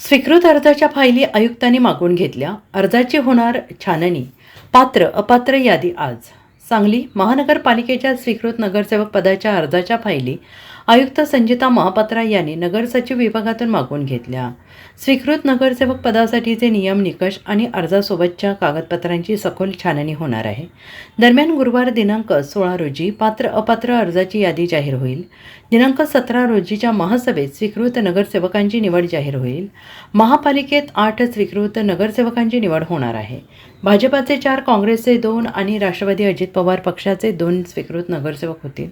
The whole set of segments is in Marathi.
स्वीकृत अर्जाच्या फायली आयुक्तांनी मागून घेतल्या. अर्जाची होणार छाननी. पात्र अपात्र यादी आज. सांगली महानगरपालिकेच्या स्वीकृत नगरसेवक पदाच्या अर्जाच्या फायली आयुक्त संजिता महापात्रा यांनी नगर सचिव विभागातून मागून घेतल्या. स्वीकृत नगरसेवक पदासाठीचे नियम, निकष आणि अर्जासोबतच्या कागदपत्रांची सखोल छाननी होणार आहे. दरम्यान गुरुवार दिनांक 16 रोजी पात्र अपात्र अर्जाची यादी जाहीर होईल. दिनांक 17 रोजीच्या महासभेत स्वीकृत नगरसेवकांची निवड जाहीर होईल. महापालिकेत 8 स्वीकृत नगरसेवकांची निवड होणार आहे. भाजपाचे 4, काँग्रेसचे 2 आणि राष्ट्रवादी अजित पवार पक्षाचे 2 स्वीकृत नगरसेवक होतील.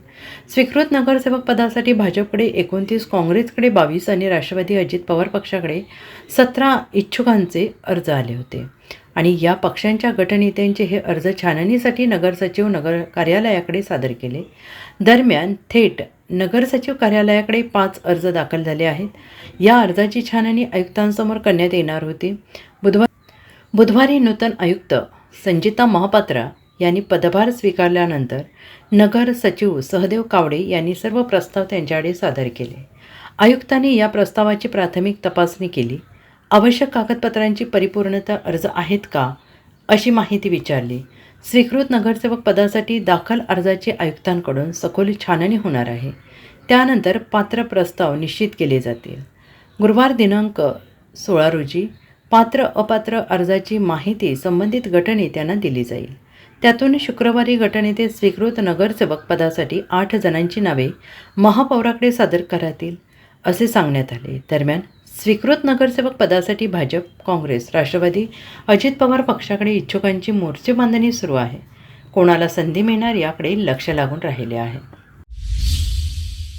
स्वीकृत नगरसेवक पदासाठी भाजपकडे 29, काँग्रेसकडे 22 आणि राष्ट्रवादी अजित पवार पक्षाकडे 17 इच्छुकांचे अर्ज आले होते आणि या पक्षांच्या गटनेत्यांचे हे अर्ज छाननीसाठी नगरसचिव नगर कार्यालयाकडे सादर केले. दरम्यान थेट नगरसचिव कार्यालयाकडे 5 अर्ज दाखल झाले आहेत. या अर्जाची छाननी आयुक्तांसमोर करण्यात येणार होती. बुधवारी नूतन आयुक्त संजिता महापात्रा यांनी पदभार स्वीकारल्यानंतर नगर सचिव सहदेव कावडे यांनी सर्व प्रस्ताव त्यांच्याकडे सादर केले. आयुक्तांनी या प्रस्तावाची प्राथमिक तपासणी केली. आवश्यक कागदपत्रांची परिपूर्णता अर्ज आहेत का अशी माहिती विचारली. स्वीकृत नगरसेवक पदासाठी दाखल अर्जाची आयुक्तांकडून सखोल छाननी होणार आहे. त्यानंतर पात्र प्रस्ताव निश्चित केले जातील. गुरुवार दिनांक 16 रोजी पात्र अपात्र अर्जाची माहिती संबंधित गटनेत्यांना दिली जाईल. त्यातून शुक्रवारी गटनेते स्वीकृत नगरसेवक पदासाठी 8 जणांची नावे महापौराकडे सादर करतील असे सांगण्यात आले. दरम्यान स्वीकृत नगरसेवक पदासाठी भाजप, काँग्रेस, राष्ट्रवादी अजित पवार पक्षाकडे इच्छुकांची मोर्चे बांधणी सुरू आहे. कोणाला संधी मिळणार याकडे लक्ष लागून राहिले आहे.